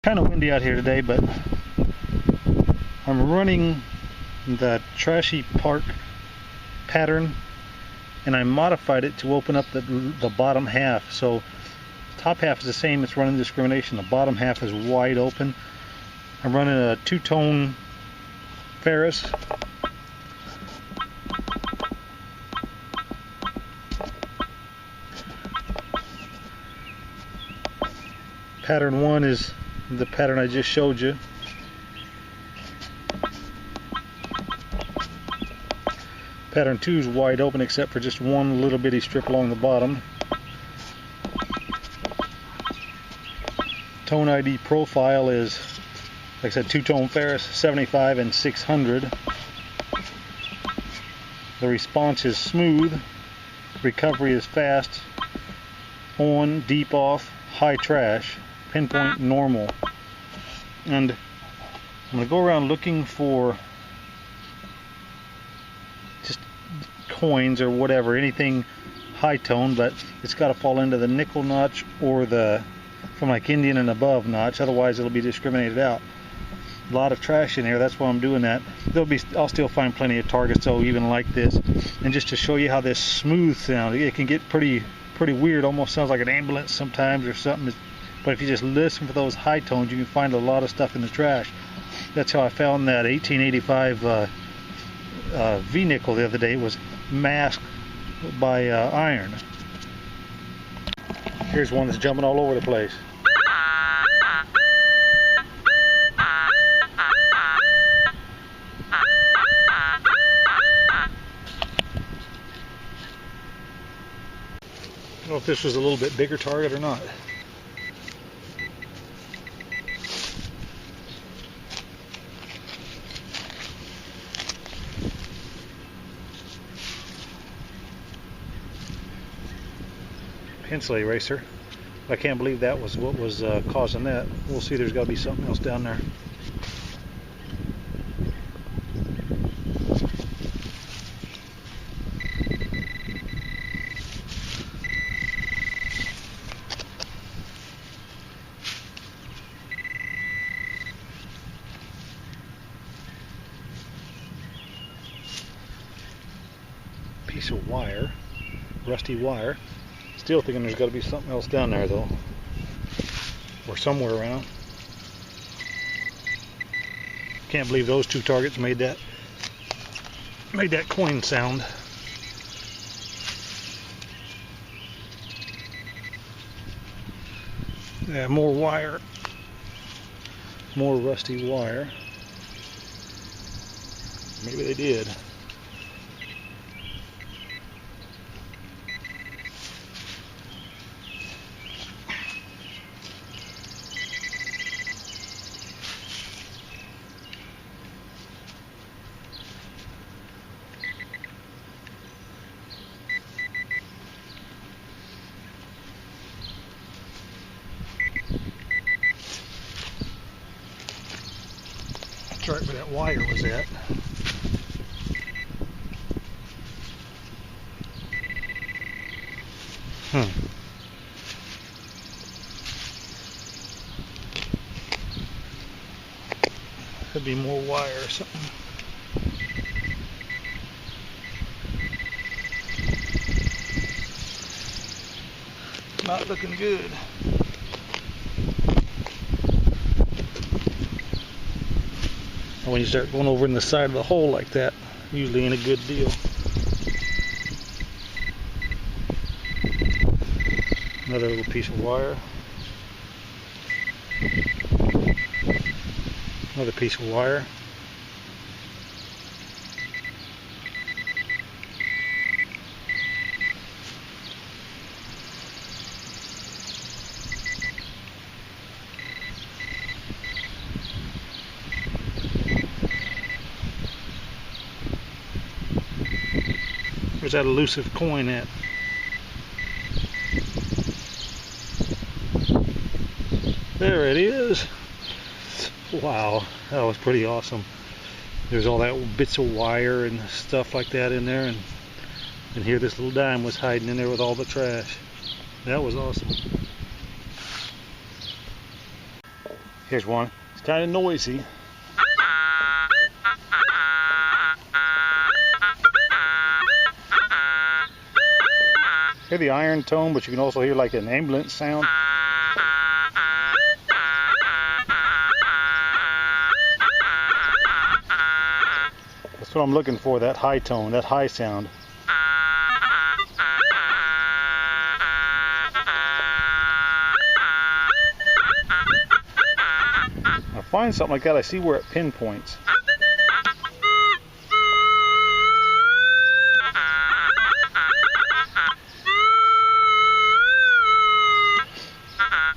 Kind of windy out here today, but I'm running the trashy park pattern and I modified it to open up the bottom half. So top half is the same, it's running discrimination. The bottom half is wide open. I'm running a two-tone Ferris. Pattern 1 is the pattern I just showed you. Pattern 2 is wide open except for just one little bitty strip along the bottom. Tone ID profile is, like I said, two-tone Ferris, 75 and 600. The response is smooth, recovery is fast, on, deep off, high trash, pinpoint, normal. And I'm going to go around looking for just coins or whatever, anything high tone, but it's got to fall into the nickel notch or the from like Indian and above notch, otherwise it'll be discriminated out. A lot of trash in here, that's why I'm doing that. I'll still find plenty of targets though, even like this. And just to show you how this smooth sound, it can get pretty weird, almost sounds like an ambulance sometimes or something. But if you just listen for those high tones, you can find a lot of stuff in the trash. That's how I found that 1885 V-nickel the other day. It was masked by iron. Here's one that's jumping all over the place. I don't know if this was a little bit bigger target or not. Pencil eraser. I can't believe that was what was causing that. We'll see, there's got to be something else down there. Piece of wire, rusty wire. Still thinking there's got to be something else down there though, or somewhere around. Can't believe those two targets made that coin sound. Yeah, more wire, more rusty wire. Maybe they did. Right where that wire was at. Could be more wire or something. Not looking good. When you start going over in the side of the hole like that, usually ain't a good deal. Another little piece of wire. Another piece of wire. Where's that elusive coin at? There it is. Wow, that was pretty awesome. There's all that bits of wire and stuff like that in there, and here this little dime was hiding in there with all the trash. That was awesome. Here's one. It's kind of noisy. Hear the iron tone, but you can also hear like an ambulance sound. That's what I'm looking for, that high tone, that high sound. I find something like that, I see where it pinpoints.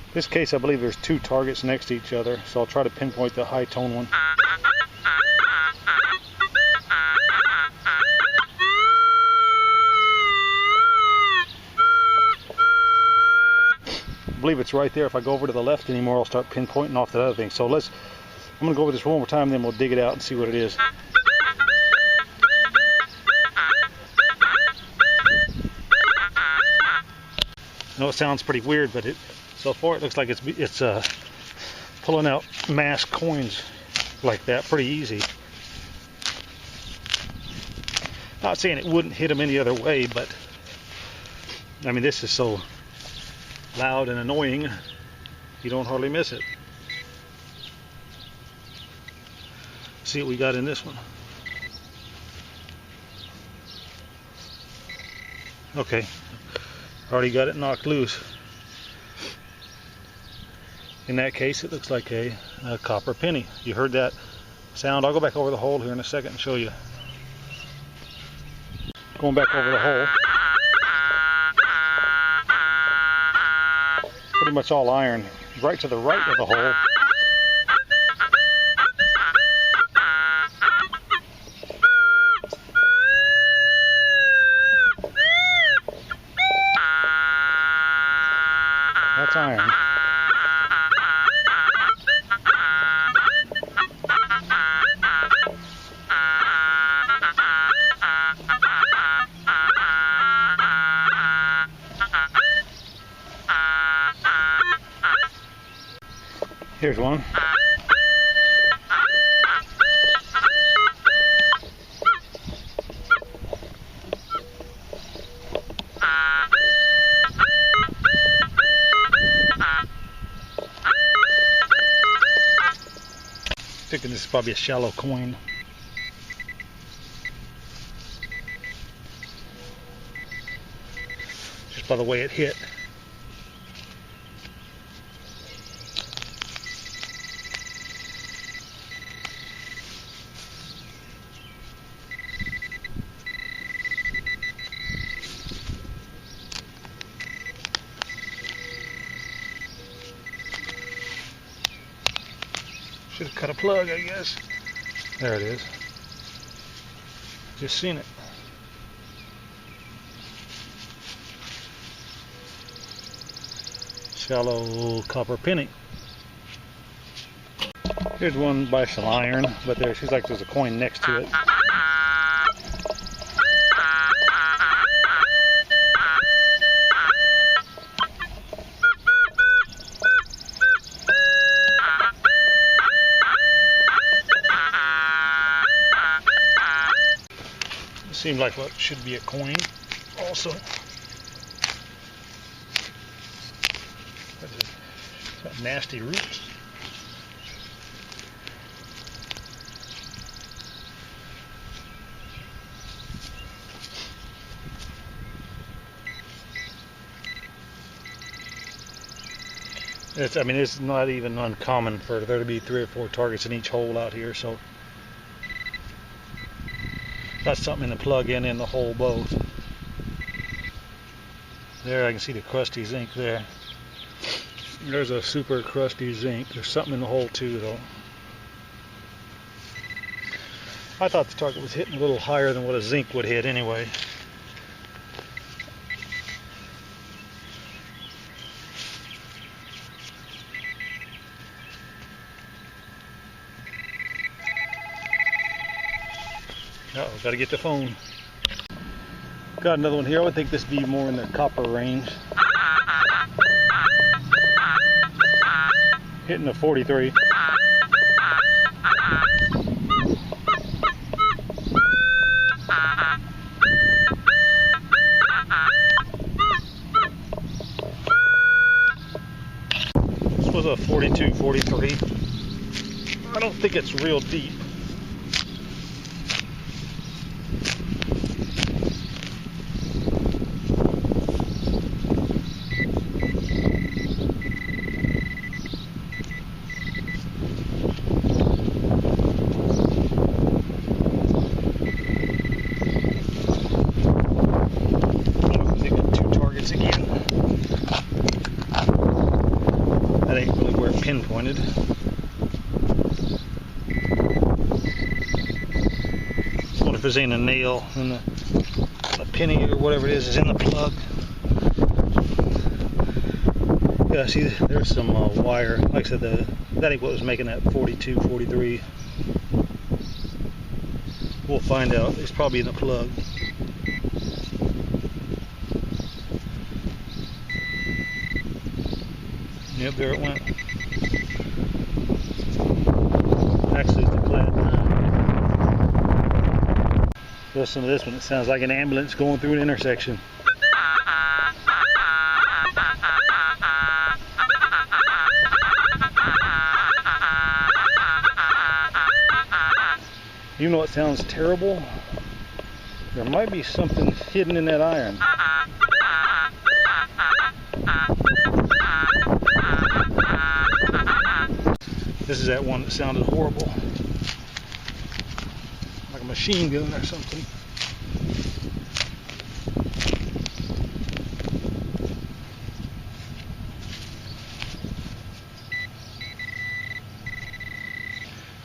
In this case, I believe there's two targets next to each other, so I'll try to pinpoint the high tone one. I believe it's right there. If I go over to the left anymore, I'll start pinpointing off the other thing. So I'm going to go over this one more time, then we'll dig it out and see what it is. I know it sounds pretty weird, but so far it looks like it's pulling out masked coins like that pretty easy. Not saying it wouldn't hit them any other way, but I mean, this is so loud and annoying, you don't hardly miss it. See what we got in this one. Okay, already got it knocked loose. In that case, it looks like a copper penny. You heard that sound. I'll go back over the hole here in a second and show you. Going back over the hole. Pretty much all iron. Right to the right of the hole. That's iron. Here's one. Thinking this is probably a shallow coin. Just by the way it hit. Should have cut a plug, I guess. There it is. Just seen it. Shallow copper penny. Here's one by some iron, but there seems like there's a coin next to it. Seems like what should be a coin also. Got nasty roots. I mean, it's not even uncommon for there to be 3 or 4 targets in each hole out here, so that's something to plug in the hole both. There, I can see the crusty zinc there. There's a super crusty zinc. There's something in the hole too, though. I thought the target was hitting a little higher than what a zinc would hit anyway. Uh-oh, gotta get the phone. Got another one here. I would think this would be more in the copper range. hitting a 43. This was a 42, 43. I don't think it's real deep. That ain't really where it pinpointed. I wonder if there's ain't a nail in the penny or whatever it is in the plug. Yeah, see, there's some wire. Like I said, that ain't what was making that 42, 43. We'll find out. It's probably in the plug. Yep, there it went. Actually, it's the clad line. Listen to this one. It sounds like an ambulance going through an intersection. You know what sounds terrible? There might be something hidden in that iron. This is that one that sounded horrible. Like a machine gun or something.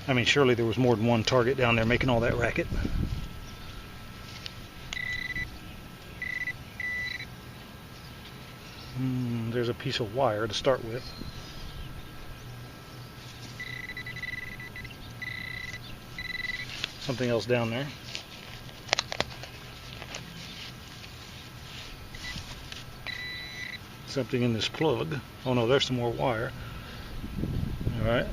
I mean, surely there was more than one target down there making all that racket. There's a piece of wire to start with. Something else down there. Something in this plug. Oh no, there's some more wire. Alright.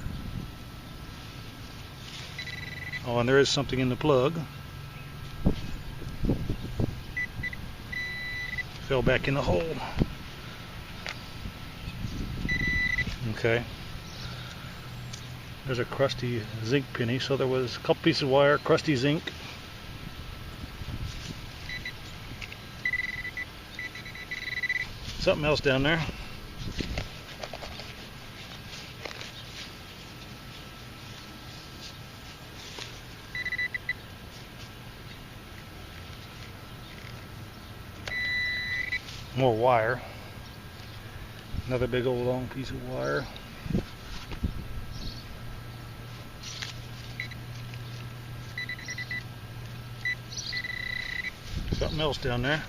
Oh, and there is something in the plug. Fell back in the hole. Okay. There's a crusty zinc penny, so there was a couple pieces of wire, crusty zinc. Something else down there. More wire. Another big old long piece of wire. Something else down there.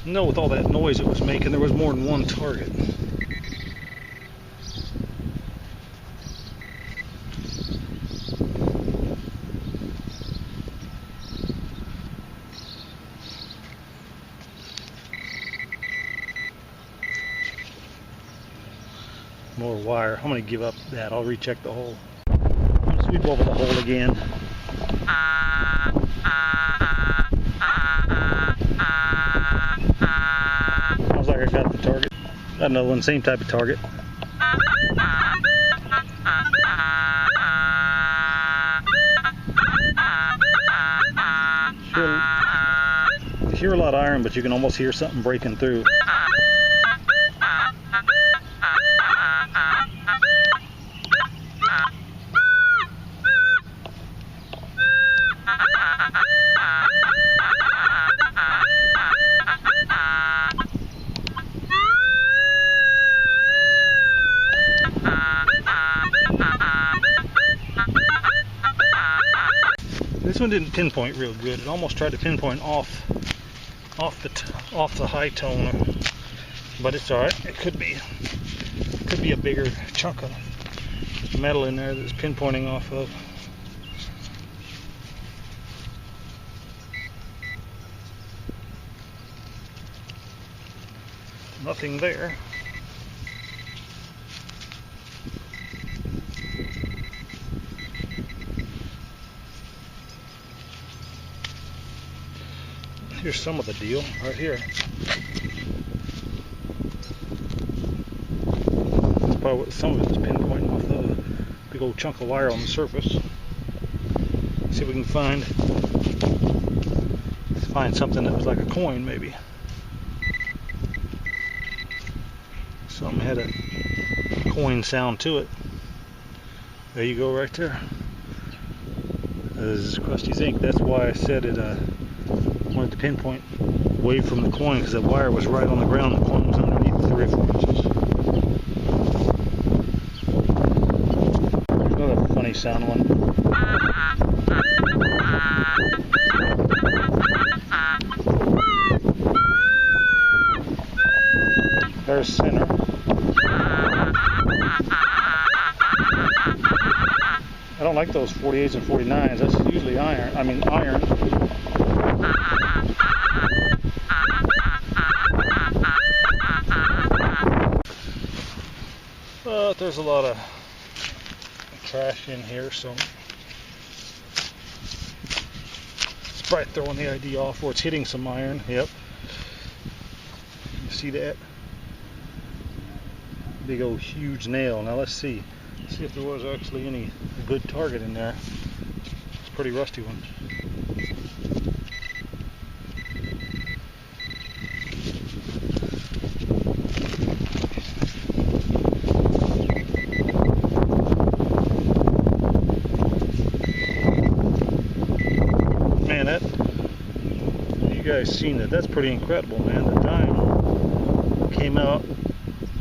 No, with all that noise it was making, there was more than one target. More wire. I'm going to give up that. I'll recheck the hole. I'll sweep over the hole again. Sounds like I got the target. Got another one, same type of target. You hear a lot of iron, but you can almost hear something breaking through. This one didn't pinpoint real good. It almost tried to pinpoint off the high tone, but it's all right. It could be a bigger chunk of metal in there that's pinpointing off of. Nothing there. Here's some of the deal right here. That's probably what some of it is pinpointing with a big old chunk of wire on the surface. See if we can find something that was like a coin, maybe. Something had a coin sound to it. There you go, right there. This is crusty zinc. That's why I said it. Wanted to pinpoint away from the coin because the wire was right on the ground. The coin was underneath 3 or 4 inches. There's another funny sound one. There's center. I don't like those 48s and 49s. That's usually iron. But there's a lot of trash in here, so it's probably throwing the ID off, or it's hitting some iron. Yep. You see that? Big old huge nail. Now let's see if there was actually any good target in there. It's a pretty rusty one. Man, you guys seen that? That's pretty incredible, man. The dime came out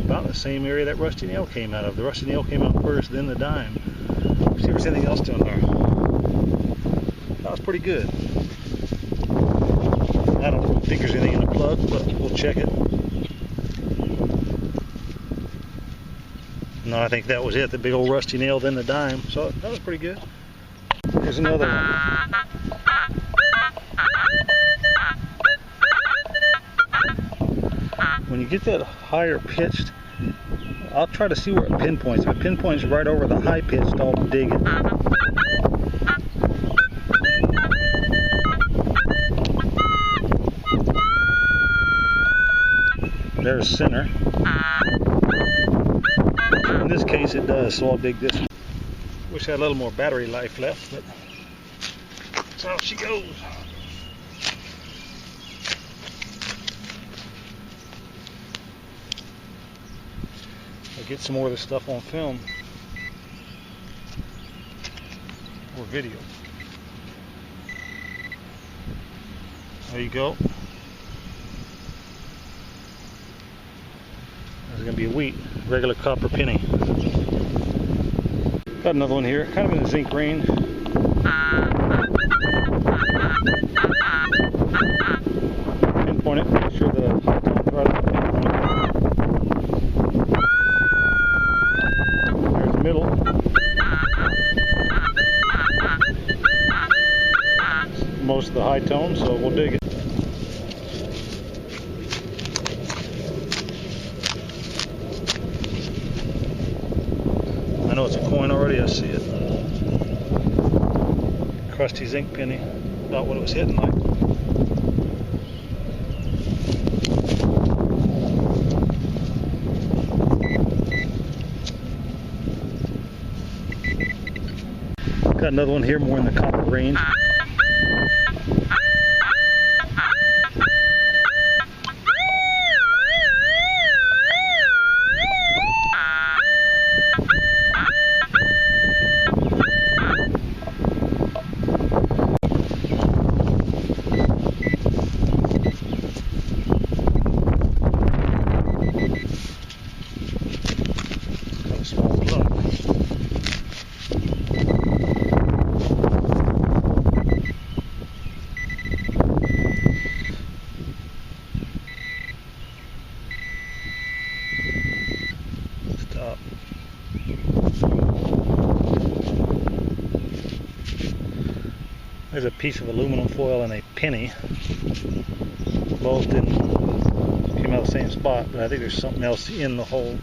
about the same area that rusty nail came out of. The rusty nail came out first, then the dime. See if there's anything else down there. That was pretty good. I don't think there's anything in the plug, but we'll check it. No, I think that was it. The big old rusty nail, then the dime. So that was pretty good. Here's another one. When you get that higher pitched, I'll try to see where it pinpoints. If it pinpoints right over the high pitched, I'll dig it. There's center. In this case it does, so I'll dig this one. Wish I had a little more battery life left, but that's how she goes. I'll get some more of this stuff on film or video. There you go. There's going to be a wheat, regular copper penny. Got another one here, kind of in the zinc range. Pinpoint it, make sure the high tone's right on the pinpoint. There's the middle. Most of the high tone, so we'll dig it. I know it's a coin already, I see it. Crusty zinc penny, about what it was hitting like. Got another one here, more in the copper range. There's a piece of aluminum foil and a penny, both in came out of the same spot, but I think there's something else in the hole.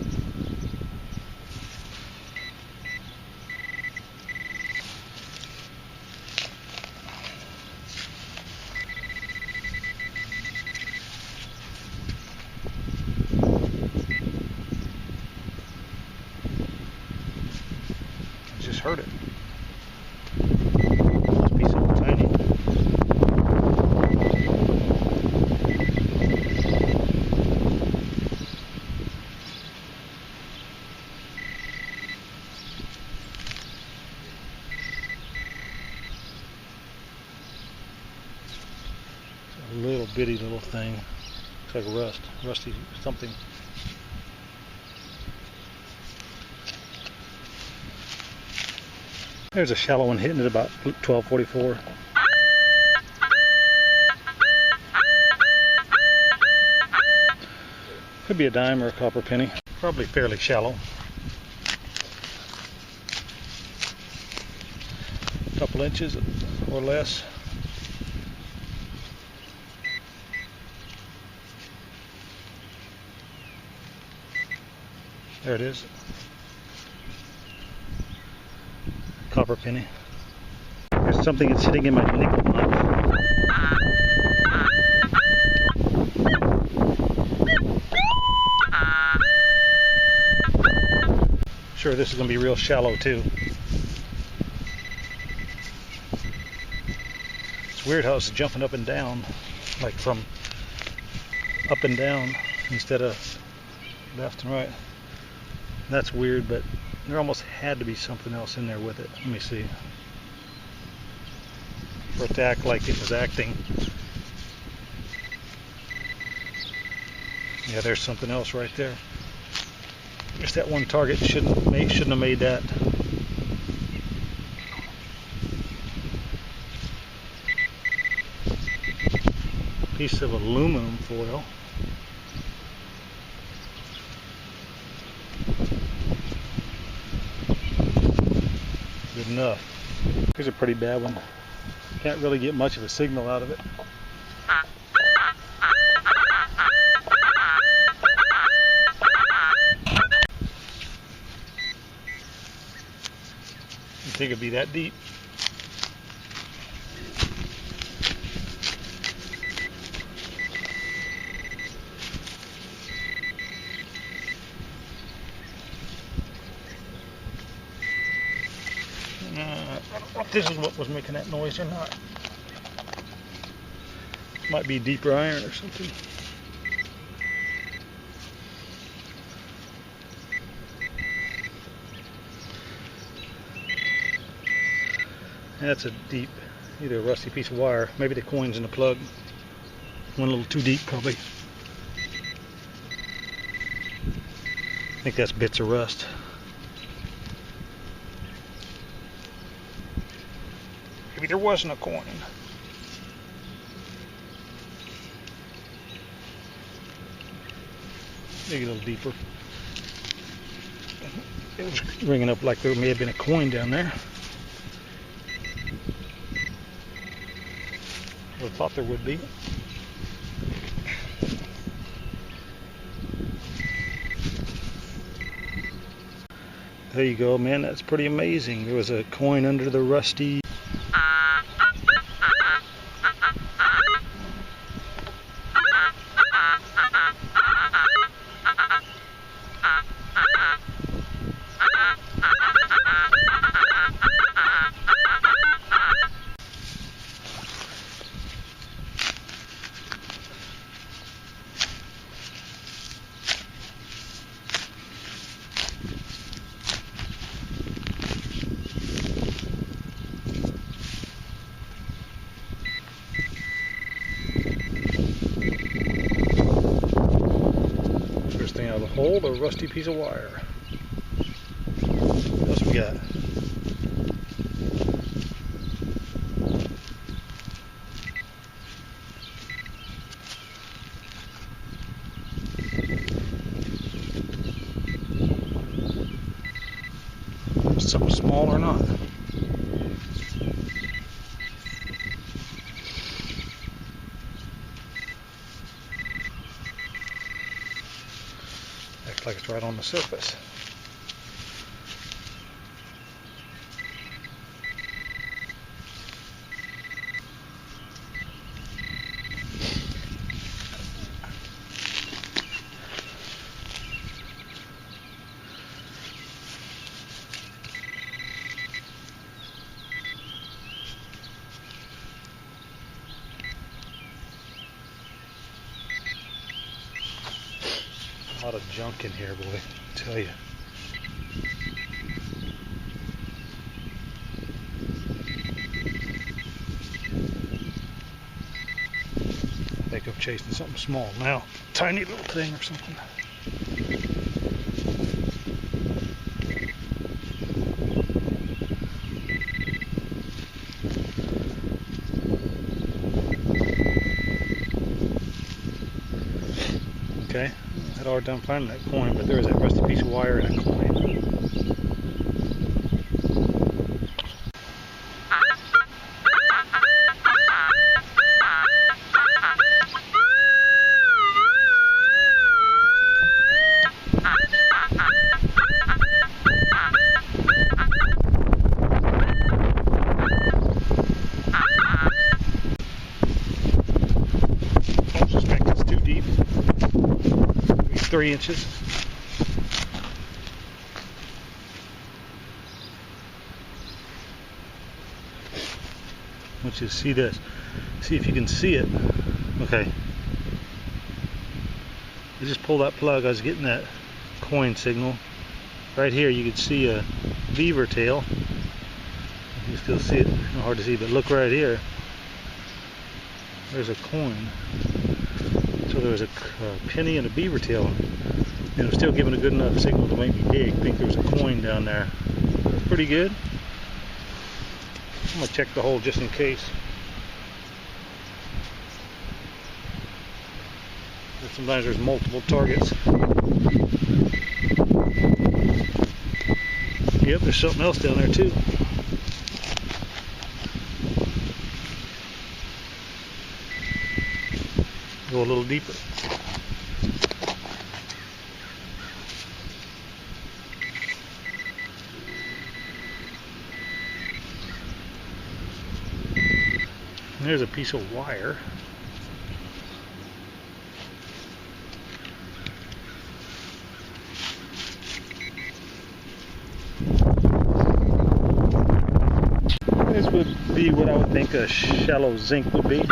I just heard it. Must be something tiny. A little bitty little thing. Looks like rusty something. There's a shallow one hitting at about 1244. Could be a dime or a copper penny. Probably fairly shallow. A couple inches or less. There it is. Copper penny. There's something that's sitting in my nickel notch. Sure, this is going to be real shallow too. It's weird how it's jumping up and down, like from up and down instead of left and right. That's weird, but there almost had to be something else in there with it. Let me see. For it to act like it was acting. Yeah, there's something else right there. Just that one target shouldn't have made that. Piece of aluminum foil. Good enough. Here's a pretty bad one. Can't really get much of a signal out of it. Didn't think it'd be that deep. I don't know if this is what was making that noise or not. Might be deeper iron or something. That's a deep, either a rusty piece of wire. Maybe the coin's in the plug. Went a little too deep probably. I think that's bits of rust. Maybe there wasn't a coin. Maybe a little deeper. It was ringing up like there may have been a coin down there. I thought there would be. There you go, man. That's pretty amazing. There was a coin under the rusty. First thing out of the hole, a rusty piece of wire. What else we got? Something small or not? Looks like it's right on the surface. A lot of junk in here, boy, I tell you. I think I'm chasing something small now. Tiny little thing or something. Okay, I had a hard time finding that coin, but there was that rusty piece of wire and a coin. I suspect it's too deep. 3 inches. I want you to see this. See if you can see it. Okay. I just pulled that plug. I was getting that coin signal. Right here you can see a beaver tail. You can still see it. Hard to see, but look right here. There's a coin. So there was a penny and a beaver tail, and it was still giving a good enough signal to make me dig. I think there was a coin down there. That's pretty good. I'm gonna check the hole just in case. And sometimes there's multiple targets. Yep, there's something else down there too. Go a little deeper. And there's a piece of wire. This would be what I would think a shallow zinc would be.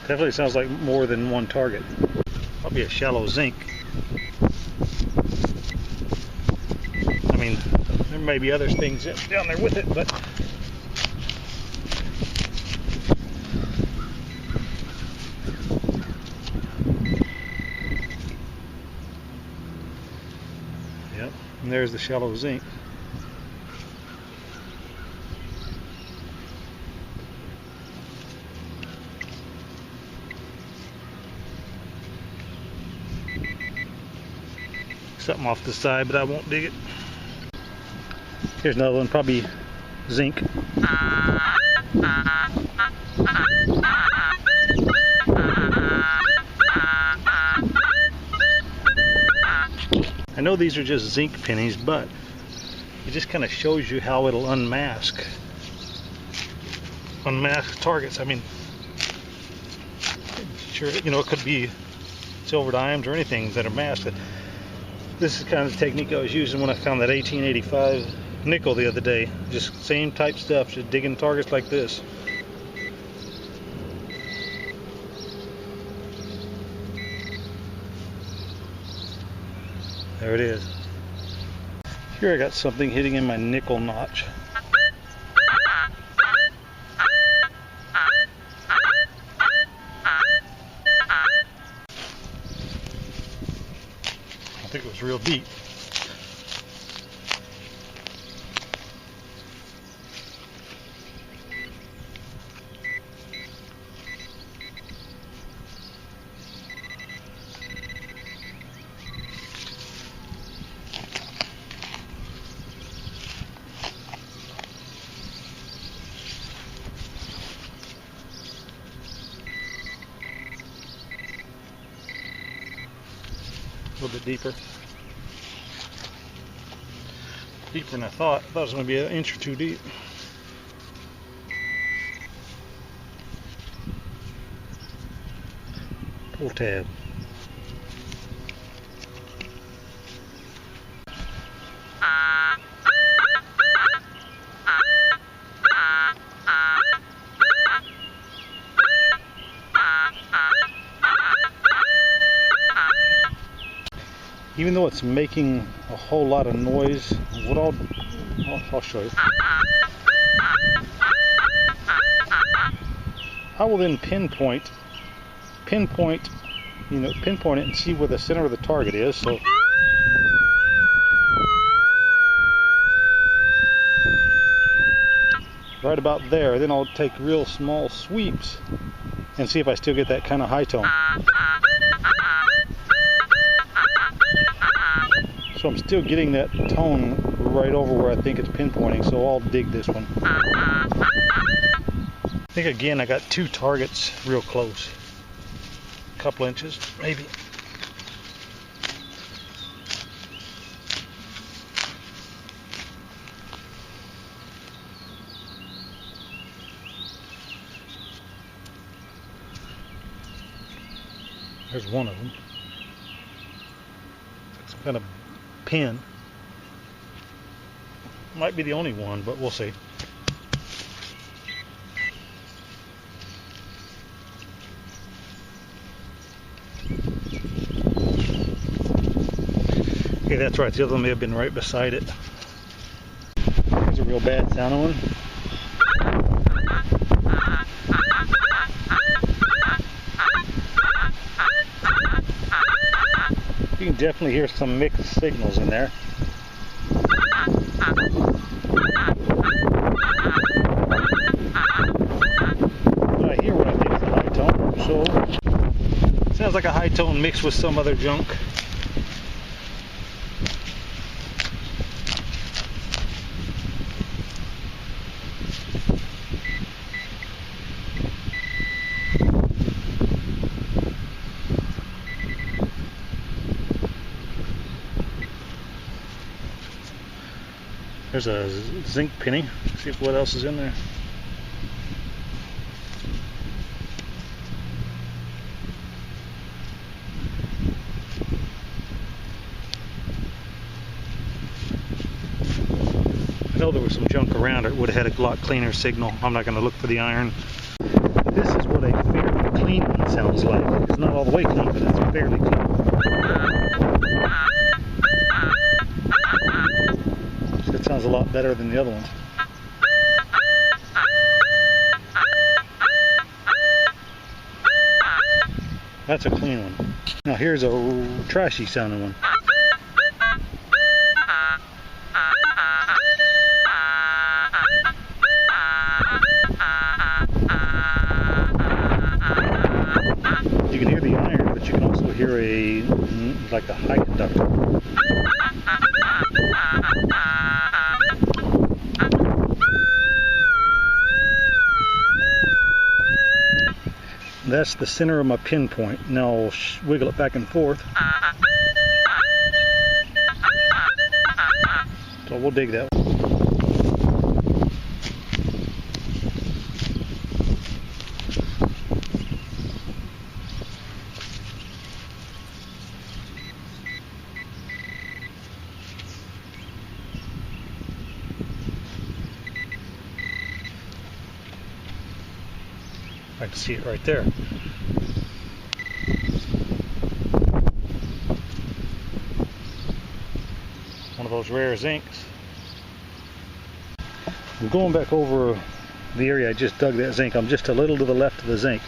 Definitely sounds like more than one target. Probably a shallow zinc. I mean, there may be other things down there with it, but yep, and there's the shallow zinc. Something off the side, but I won't dig it. Here's another one, probably zinc. I know these are just zinc pennies, but it just kind of shows you how it'll unmask targets. I mean, sure, you know, it could be silver dimes or anything that are masked. This is kind of the technique I was using when I found that 1885 nickel the other day. Just same type stuff, just digging targets like this. There it is. Here I got something hitting in my nickel notch. I think it was real deep. little bit deeper. Deeper than I thought. I thought it was going to be an inch or two deep. Pull tab. Even though it's making a whole lot of noise, what I'll show you. I will then pinpoint, you know, pinpoint it and see where the center of the target is. So right about there. Then I'll take real small sweeps and see if I still get that kind of high tone. So I'm still getting that tone right over where I think it's pinpointing, so I'll dig this one. I think again I got two targets real close. A couple inches, maybe. There's one of them. Some kind of pin. Might be the only one, but we'll see. Okay, that's right. The other one may have been right beside it. Here's a real bad sounding one. You can definitely hear some mixed signals in there. But I hear what I think is a high tone, so sounds like a high tone mixed with some other junk. There's a zinc penny. See what else is in there. I know there was some junk around, or it would have had a lot cleaner signal. I'm not going to look for the iron. This is what a fairly clean one sounds like. It's not all the way clean, but it's fairly clean. It sounds a lot better than the other ones. That's a clean one. Now here's a trashy sounding one. You can hear the iron, but you can also hear like a high conductor. That's the center of my pinpoint. Now I'll wiggle it back and forth. So we'll dig that one. I can see it right there. One of those rare zincs. I'm going back over the area I just dug that zinc. I'm just a little to the left of the zinc.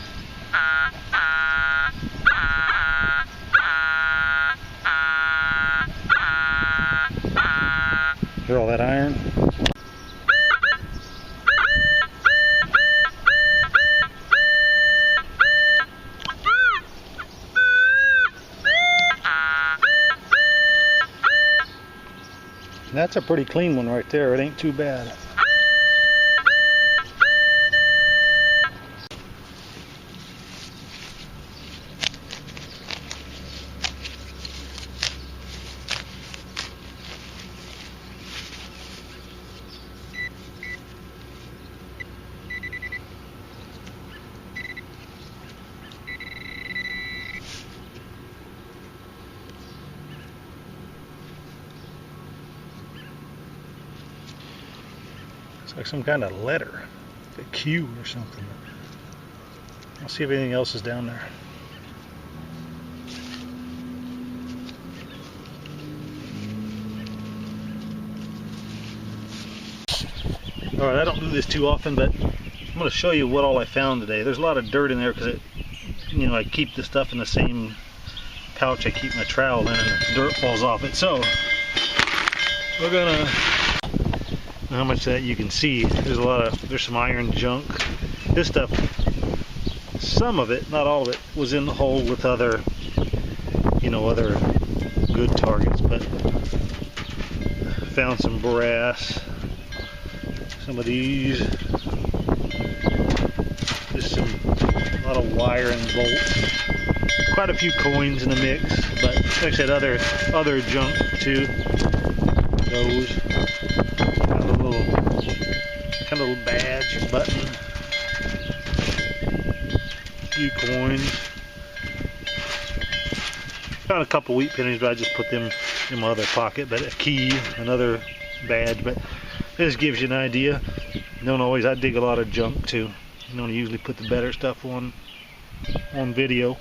Hear all that iron? That's a pretty clean one right there. It ain't too bad. like some kind of letter, a Q or something. I'll see if anything else is down there. Alright, I don't do this too often, but I'm going to show you what all I found today. There's a lot of dirt in there because I keep the stuff in the same pouch I keep my trowel in, and the dirt falls off it. So we're gonna, how much that you can see, there's some iron junk. This stuff, some of it, not all of it, was in the hole with other good targets, but found some brass, some of these, just a lot of wire and bolts, quite a few coins in the mix, but like I said, other junk too. Those kind of little badge or button, a few coins. Found a couple wheat pennies, but I just put them in my other pocket. But a key, another badge. But this gives you an idea. I dig a lot of junk too. You don't usually put the better stuff on video.